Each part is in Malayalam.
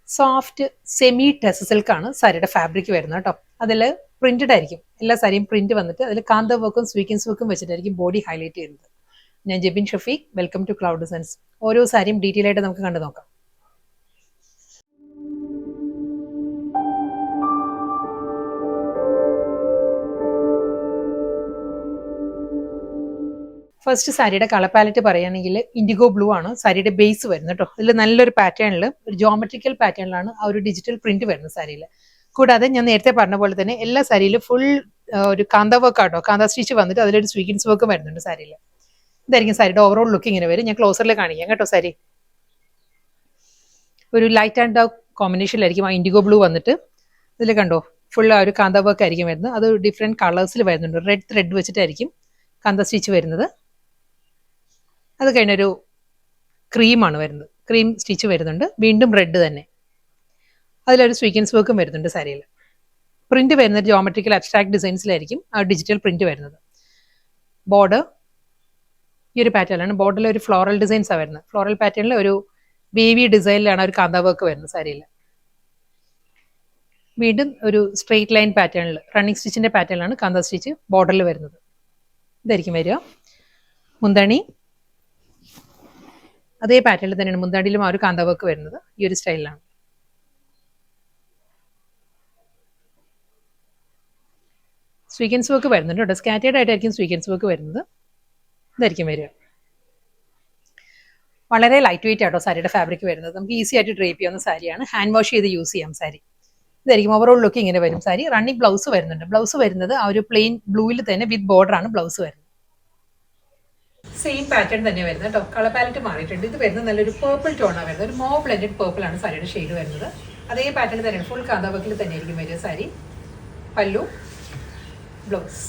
സോഫ്റ്റ് സെമി ടെസ് സിൽക്കാണ് സാരിയുടെ ഫാബ്രിക് വരുന്നത് കേട്ടോ. അതിൽ പ്രിന്റഡ് ആയിരിക്കും, എല്ലാ സാരിയും പ്രിന്റ് വന്നിട്ട് അതിൽ കാന്ത വർക്കും സ്വീക്കൻസ് വർക്കും വെച്ചിട്ടായിരിക്കും ബോഡി ഹൈലൈറ്റ് ചെയ്യുന്നത്. ഞാൻ Jebin Shafeeq, welcome to cloud designs. ഓരോ സാരിയും ഡീറ്റെയിൽ ആയിട്ട് നമുക്ക് കണ്ടു നോക്കാം. ഫസ്റ്റ് സാരിയുടെ കളർ പാലറ്റ് പറയുകയാണെങ്കിൽ ഇൻഡിഗോ ബ്ലൂ ആണ് സാരിയുടെ ബേസ് വരുന്നത് കേട്ടോ. ഇതിൽ നല്ലൊരു പാറ്റേണിൽ ഒരു ജോമെട്രിക്കൽ പാറ്റേണിലാണ് ആ ഒരു ഡിജിറ്റൽ പ്രിന്റ് വരുന്നത് സാരിയിൽ. കൂടാതെ ഞാൻ നേരത്തെ പറഞ്ഞ പോലെ തന്നെ എല്ലാ സാരിയിലും ഫുൾ ഒരു കാന്ത വർക്ക് ആട്ടോ, കാന്ത സ്റ്റിച്ച് വന്നിട്ട് അതിലൊരു സ്വീക്കൻസ് വർക്ക് വരുന്നുണ്ട് സാരിയിൽ. ഇതായിരിക്കും സാരിയുടെ ഓവറോൾ ലുക്ക് ഇങ്ങനെ വരും. ഞാൻ ക്ലോസറിൽ കാണിക്കാം കേട്ടോ. സാരി ഒരു ലൈറ്റ് ആൻഡ് ഡാർക്ക് കോമ്പിനേഷനിലായിരിക്കും ആ ഇൻഡിഗോ ബ്ലൂ വന്നിട്ട്. ഇതിൽ കണ്ടോ ഫുൾ ആ ഒരു കാന്ത വർക്ക് ആയിരിക്കും വരുന്നത്. അത് ഡിഫറെൻറ്റ് കളേഴ്സിൽ വരുന്നുണ്ട്. റെഡ് ത്രെഡ് വെച്ചിട്ടായിരിക്കും കാന്ത സ്റ്റിച്ച് വരുന്നത്. അത് കഴിഞ്ഞൊരു ക്രീമാണ് വരുന്നത്, ക്രീം സ്റ്റിച്ച് വരുന്നുണ്ട്. വീണ്ടും റെഡ് തന്നെ, അതിലൊരു സ്വീക്കൻസ് വർക്കും വരുന്നുണ്ട് സാരിയിൽ. പ്രിന്റ് വരുന്നത് ജോമെട്രിക്കൽ അബ്സ്ട്രാക്ട് ഡിസൈൻസിലായിരിക്കും ആ ഡിജിറ്റൽ പ്രിന്റ് വരുന്നത്. ബോർഡർ ഈ ഒരു പാറ്റേണിലാണ്. ബോർഡറിൽ ഒരു ഫ്ലോറൽ ഡിസൈൻസാണ് വരുന്നത്. ഫ്ലോറൽ പാറ്റേണിൽ ഒരു വേവി ഡിസൈനിലാണ് ഒരു കാന്ത വർക്ക് വരുന്നത് സാരിയിൽ. വീണ്ടും ഒരു സ്ട്രെയിറ്റ് ലൈൻ പാറ്റേണിൽ റണ്ണിങ് സ്റ്റിച്ചിന്റെ പാറ്റേണിലാണ് കാന്ത സ്റ്റിച്ച് ബോർഡറിൽ വരുന്നത്. ഇതായിരിക്കും വരിക. മുന്താണി അതേ പാറ്റേണിൽ തന്നെയാണ് മുന്താണിയിലും ആ ഒരു കാന്ത വർക്ക് വരുന്നത്. ഈ ഒരു സ്റ്റൈലിലാണ്. സ്വീക്കൻസ് വർക്ക് വരുന്നുണ്ട് കേട്ടോ. സ്കാറ്റേഡ് ആയിട്ടായിരിക്കും സ്വീക്കൻസ് വർക്ക് വരുന്നത്. ഇതായിരിക്കും വരിക. വളരെ ലൈറ്റ് വെയിറ്റ് ആട്ടോ സാരിയുടെ ഫാബ്രിക് വരുന്നത്. നമുക്ക് ഈസി ആയിട്ട് ഡ്രേപ്പ് ചെയ്യാവുന്ന സാരിയാണ്. ഹാൻഡ് വാഷ് ചെയ്ത് യൂസ് ചെയ്യാം സാരി. ഇതായിരിക്കും ഓവറോൾ ലുക്ക് ഇങ്ങനെ വരും സാരി. റണ്ണിങ് ബ്ലൗസ് വരുന്നുണ്ട്. ബ്ലൗസ് വരുന്നത് ആ ഒരു പ്ലെയിൻ ബ്ലൂവിൽ തന്നെ വിത്ത് ബോർഡർ ആണ് ബ്ലൗസ് വരുന്നത്. സെയിം പാറ്റേൺ തന്നെ വരുന്നത് കേട്ടോ. കളർ പാലറ്റ് മാറിയിട്ടുണ്ട്. ഇത് വരുന്നത് നല്ലൊരു പേർപ്പിൾ ടോണാണ് വരുന്നത്. ഒരു മോ ബ്ലെൻഡഡ് പേർപ്പിൾ ആണ് സാരിയുടെ ഷെയ്ഡ് വരുന്നത്. അതേ പാറ്റേൺ തന്നെയാണ് ഫുൾ കാന്ത വർക്കിൽ തന്നെ ആയിരിക്കും വരിക സാരി. പല്ലു, blouse.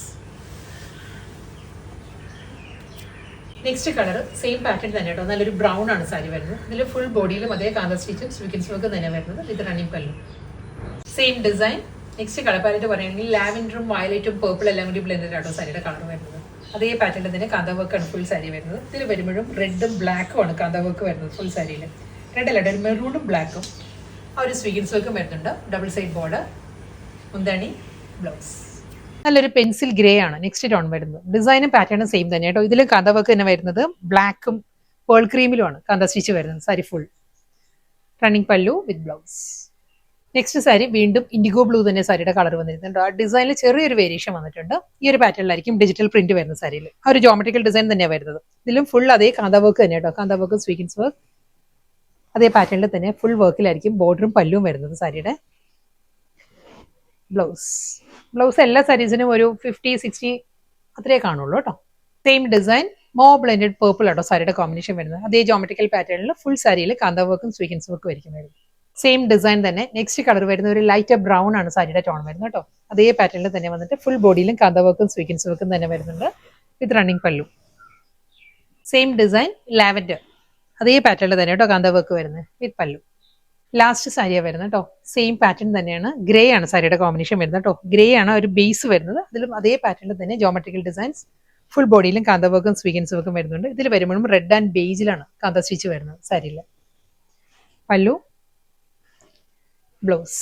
Next colour same pattern തന്നെ കേട്ടോ. നല്ലൊരു ബ്രൗൺ ആണ് സാരി വരുന്നത്. ഇതിൽ ഫുൾ ബോഡിയിലും അതേ കാന്ത സ്റ്റിച്ചും സ്വീക്കൻസ് വർക്കും തന്നെ വരുന്നത് with running pallu. Same design. Next colour palette പറയുകയാണെങ്കിൽ ലാവൻഡറും വയലറ്റും പേർപ്പിൾ എല്ലാം കൂടി ബ്ലെൻഡഡ് ആട്ടോ സാരിയുടെ കളർ വരുന്നത്. അതേ പാറ്റേണിൽ തന്നെ കാന്ത വർക്കാണ് ഫുൾ സാരി വരുന്നത്. ഇതിൽ വരുമ്പോഴും റെഡും ബ്ലാക്കും ആണ് കാന്ത വർക്ക് വരുന്നത് ഫുൾ സാരിയിൽ. റെഡ് അല്ല, ഒരു മെറൂണും ബ്ലാക്കും ആ ഒരു സ്വീക്കൻസ് വർക്കും വരുന്നുണ്ട്. ഡബിൾ സൈഡ് ബോർഡർ, മുന്താണി, ബ്ലൗസ്. നല്ലൊരു പെൻസിൽ ഗ്രേ ആണ് നെക്സ്റ്റ് ടോൺ വരുന്നത്. ഡിസൈനും പാറ്റേണും സെയിം തന്നെ കേട്ടോ. ഇതിലും കാന്ത വർക്ക് തന്നെ വരുന്നത് ബ്ലാക്കും പേൾ ക്രീമിലുമാണ് കാന്ത സ്റ്റിച്ച് വരുന്നത് സാരി ഫുൾ. റണ്ണിങ് പല്ലു വിത്ത് ബ്ലൗസ്. നെക്സ്റ്റ് സാരി വീണ്ടും ഇൻഡിഗോ ബ്ലൂ തന്നെ സാരിയുടെ കളർ വന്നിരുന്നുണ്ട്. ആ ഡിസൈനിൽ ചെറിയൊരു വേരിയേഷൻ വന്നിട്ടുണ്ട്. ഈ ഒരു പാറ്റേണിലായിരിക്കും ഡിജിറ്റൽ പ്രിന്റ് വരുന്ന സാരിയിൽ. ആ ഒരു ജോമെട്രിക്കൽ ഡിസൈൻ തന്നെയാണ് വരുന്നത്. ഇതിലും ഫുൾ അതേ കാന്ത വർക്ക് തന്നെ കേട്ടോ. കാന്ത വർക്ക് സ്വീക്കൻസ് വർക്ക് അതേ പാറ്റേണിൽ തന്നെ ഫുൾ വർക്കിലായിരിക്കും ബോർഡറും പല്ലും വരുന്നത് സാരിയുടെ. ബ്ലൗസ് എല്ലാ സാരീസിനും ഒരു 50-60 അത്രേ കാണുള്ളൂ കേട്ടോ. സെയിം ഡിസൈൻ, മോ ബ്ലെൻഡഡ് പേർപ്പിൾ ആട്ടോ സാരിയുടെ കോമ്പിനേഷൻ വരുന്നത്. അതേ ജോമെട്രിക്കൽ പാറ്റേണിൽ ഫുൾ സാരിയിൽ കാന്ത വർക്കും സ്വീക്കൻസ് വർക്കും ആയിരിക്കും വരുന്നത്. സെയിം ഡിസൈൻ തന്നെ. നെക്സ്റ്റ് കളർ വരുന്ന ഒരു ലൈറ്റ് ബ്രൗൺ ആണ് സാരിയുടെ ടോൺ വരുന്നത് കേട്ടോ. അതേ പാറ്റേണിൽ തന്നെ വന്നിട്ട് ഫുൾ ബോഡിയിലും കാന്ത വർക്കും സ്വീക്കൻസ് വർക്കും തന്നെ വരുന്നുണ്ട് വിത്ത് running pallu. Same design, lavender അതേ പാറ്റേണിൽ തന്നെ കേട്ടോ കാന്ത വർക്ക് വരുന്നത് വിത്ത് പല്ലു. ലാസ്റ്റ് സാരിയാണ് വരുന്നത് കേട്ടോ. സെയിം പാറ്റേൺ തന്നെയാണ്. ഗ്രേ ആണ് സാരിയുടെ കോമ്പിനേഷൻ വരുന്നത് കേട്ടോ. ഗ്രേ ആണ് ഒരു ബേസ് വരുന്നത്. അതിലും അതേ പാറ്റേണിൽ തന്നെ ജോമെട്രിക്കൽ ഡിസൈൻസ് ഫുൾ ബോഡിയിലും കാന്ത വർക്കും സ്വീക്കൻസ് വർക്കും വരുന്നുണ്ട്. ഇതിൽ വരുമ്പോഴും റെഡ് ആൻഡ് ബേജിലാണ് കാന്ത സ്റ്റിച്ച് വരുന്നത് സാരിയിൽ. പല്ലു, ബ്ലൗസ്.